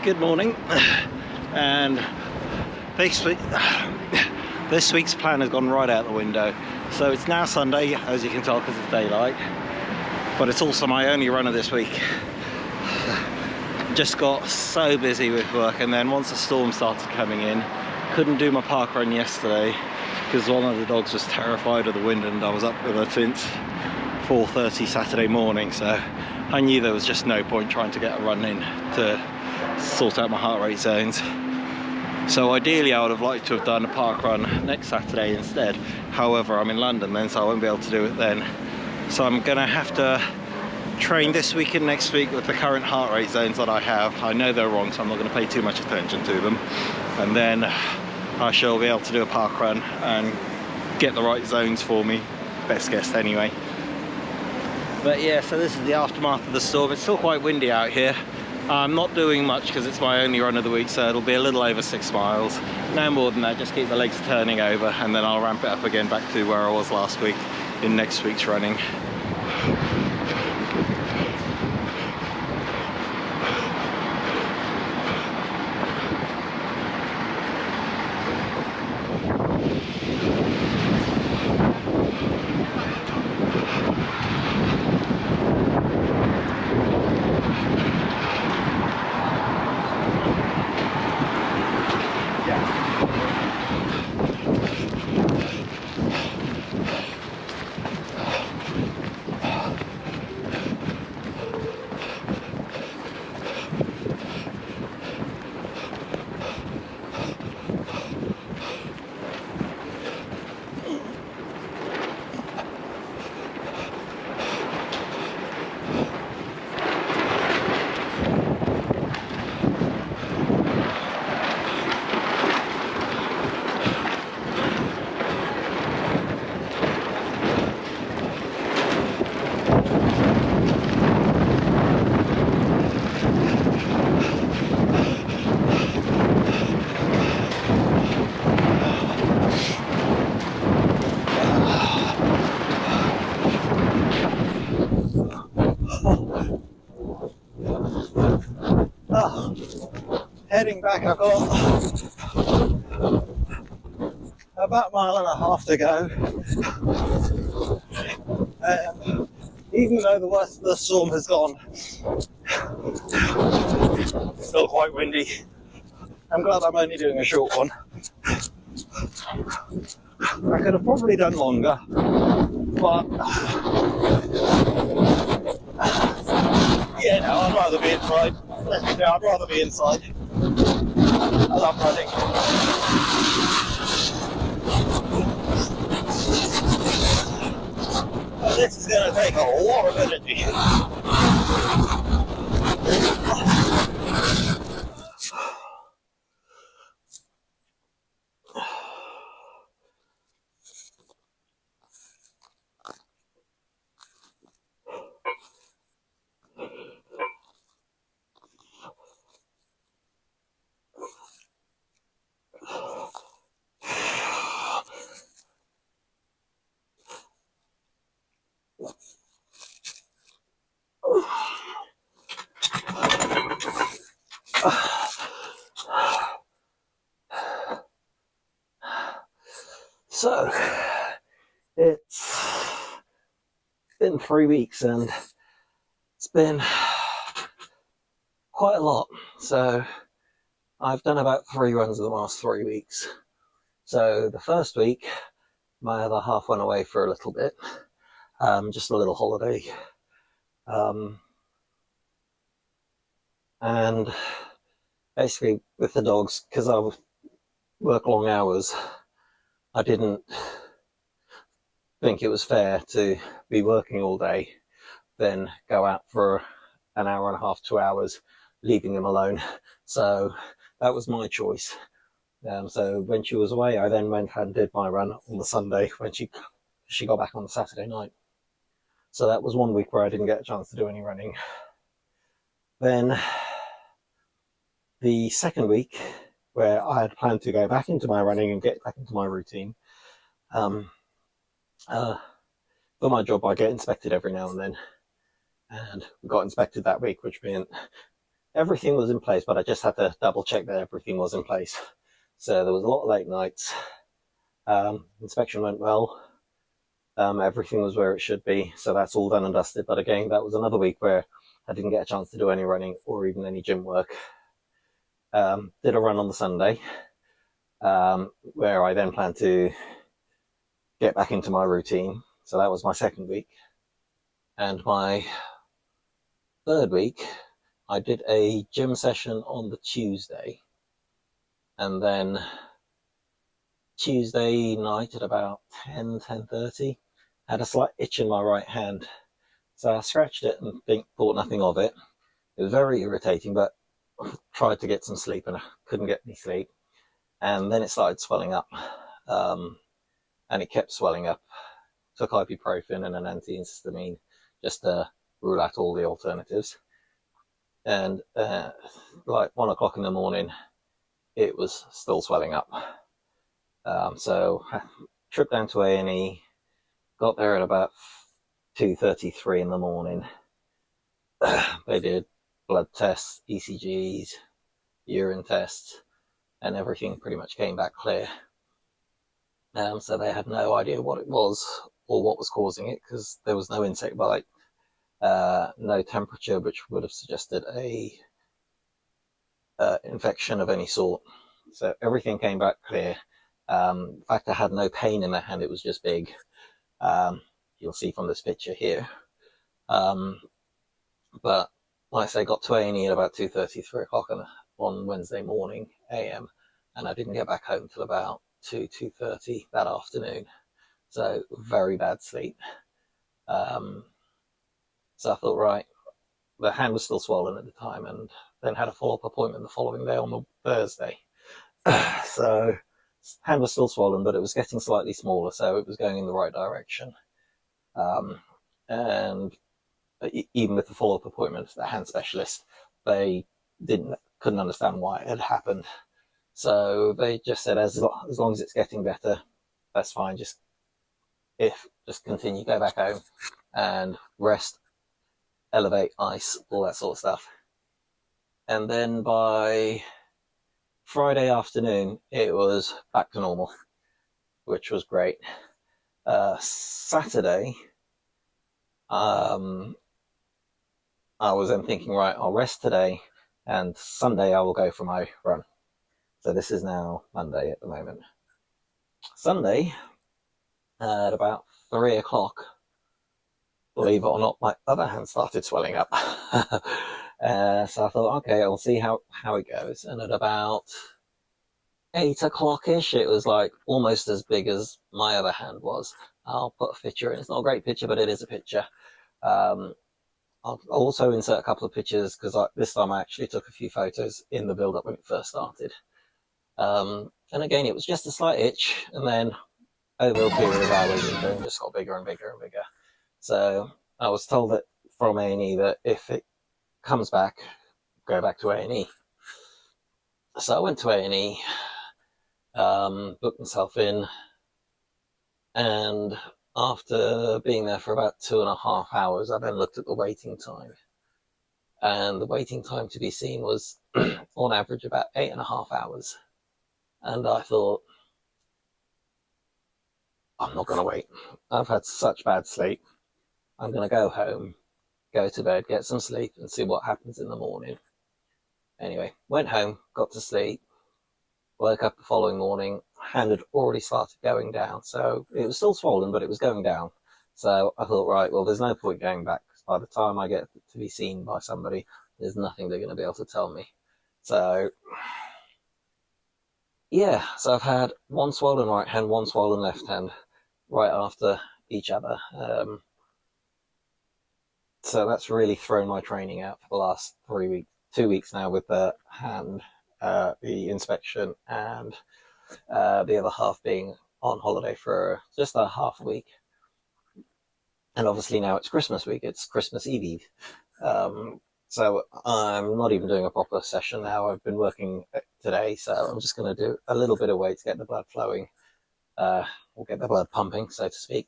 Good morning, and this week's plan has gone right out the window. So it's now Sunday, as you can tell, because it's daylight, but it's also my only run of this week. Just got so busy with work, and then once the storm started coming in, couldn't do my park run yesterday because one of the dogs was terrified of the wind, and I was up with her since 4:30 Saturday morning, so I knew there was just no point trying to get a run in to sort out my heart rate zones. So ideally I would have liked to have done a park run next Saturday instead. However, I'm in London then, so I won't be able to do it then. So I'm gonna have to train this week and next week with the current heart rate zones that I have. I know they're wrong, so I'm not going to pay too much attention to them, and then I shall be able to do a park run and get the right zones for me, best guess anyway. But yeah, so this is the aftermath of the storm. It's still quite windy out here. I'm not doing much because it's my only run of the week, so it'll be a little over 6 miles. No more than that, just keep the legs turning over, and then I'll ramp it up again back to where I was last week in next week's running. Heading back, I've got about 1.5 miles to go. Even though the worst of the storm has gone, it's still quite windy. I'm glad I'm only doing a short one. I could have probably done longer, but yeah, no, I'd rather be inside. I'd rather be inside. I love running. But this is going to take a lot of energy. So, it's been 3 weeks and it's been quite a lot. So, I've done about 3 runs in the last 3 weeks. So, the first week, my other half went away for a little bit, just a little holiday. And basically, with the dogs, because I work long hours, I didn't think it was fair to be working all day, then go out for an hour and a half, 2 hours, leaving them alone. So that was my choice. So when she was away, I then went and did my run on the Sunday when she got back on the Saturday night. So that was 1 week where I didn't get a chance to do any running. Then the second week, where I had planned to go back into my running and get back into my routine, for my job I get inspected every now and then, and we got inspected that week, which meant everything was in place, but I just had to double check that everything was in place. So there was a lot of late nights. Inspection went well. Everything was where it should be, so that's all done and dusted. But again, that was another week where I didn't get a chance to do any running or even any gym work. Did a run on the Sunday, where I then planned to get back into my routine. So that was my second week. And my third week, I did a gym session on the Tuesday. And then Tuesday night at about 10:30, I had a slight itch in my right hand. So I scratched it and thought nothing of it. It was very irritating, but tried to get some sleep and I couldn't get any sleep. And then it started swelling up, and it kept swelling up. Took ibuprofen and an antihistamine just to rule out all the alternatives. And like 1 o'clock in the morning, it was still swelling up. So I tripped down to A&E, got there at about 2:33 in the morning. They did blood tests, ECGs, urine tests, and everything pretty much came back clear. So they had no idea what it was or what was causing it, because there was no insect bite, no temperature, which would have suggested a infection of any sort. So everything came back clear. In fact, I had no pain in my hand, it was just big. You'll see from this picture here. But like I say, got to A&E at about 2:30, 3 o'clock on Wednesday morning AM, and I didn't get back home till about 2:30 that afternoon. So very bad sleep. So I thought, right, the hand was still swollen at the time, and then had a follow-up appointment the following day on the Thursday. So hand was still swollen, but it was getting slightly smaller, so it was going in the right direction. And even with the follow-up appointment, the hand specialist, they couldn't understand why it had happened. So they just said, as long as it's getting better, that's fine. Just continue, go back home and rest, elevate, ice, all that sort of stuff. And then by Friday afternoon, it was back to normal, which was great. Saturday, I was then thinking, right, I'll rest today, and Sunday I will go for my run. So this is now Monday at the moment. Sunday, at about 3 o'clock, believe it or not, my other hand started swelling up. So I thought, okay, I'll see how it goes. And at about 8 o'clock-ish, it was like almost as big as my other hand was. I'll put a picture in. It's not a great picture, but it is a picture. I'll also insert a couple of pictures, because this time I actually took a few photos in the build-up when it first started. And again, it was just a slight itch, and then over a period of hours, it just got bigger and bigger and bigger. So I was told that from A&E that if it comes back, go back to A&E. So I went to A&E, booked myself in, and after being there for about 2.5 hours, I then looked at the waiting time. And the waiting time to be seen was on average about 8.5 hours. And I thought, I'm not going to wait. I've had such bad sleep. I'm going to go home, go to bed, get some sleep, and see what happens in the morning. Anyway, went home, got to sleep, woke up the following morning, hand had already started going down. So it was still swollen, but it was going down. So I thought, right, well, there's no point going back. By the time I get to be seen by somebody, there's nothing they're going to be able to tell me. So yeah, so I've had one swollen right hand, one swollen left hand, right after each other. So that's really thrown my training out for the last 3 weeks, 2 weeks now, with the hand, the inspection, and the other half being on holiday for just a half a week. And obviously now it's Christmas week, it's Christmas Eve. So I'm not even doing a proper session now. I've been working today, so I'm just going to do a little bit of weight to get the blood flowing, or get the blood pumping, so to speak.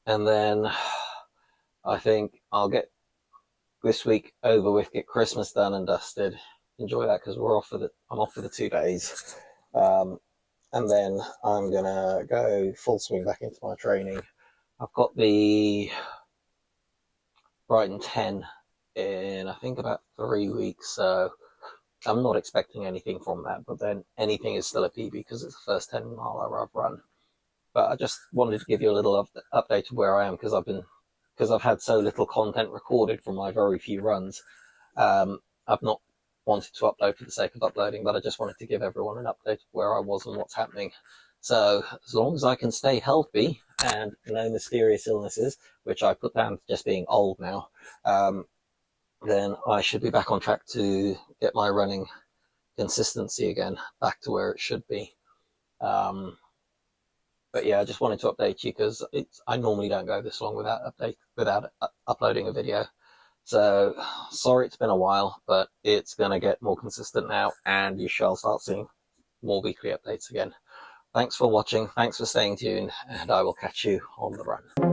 And then I think I'll get this week over with, get Christmas done and dusted. Enjoy that because I'm off for the 2 days. And then I'm gonna go full swing back into my training. I've got the Brighton 10 in I think about 3 weeks, so I'm not expecting anything from that, but then anything is still a PB because it's the first 10 mile I've run. But I just wanted to give you a little update of where I am because I've had so little content recorded from my very few runs. I've not wanted to upload for the sake of uploading, but I just wanted to give everyone an update of where I was and what's happening. So as long as I can stay healthy and no mysterious illnesses, which I put down to just being old now, then I should be back on track to get my running consistency again back to where it should be. But yeah, I just wanted to update you because I normally don't go this long without uploading a video. So sorry it's been a while, but it's going to get more consistent now and you shall start seeing more weekly updates again. Thanks for watching, thanks for staying tuned, and I will catch you on the run.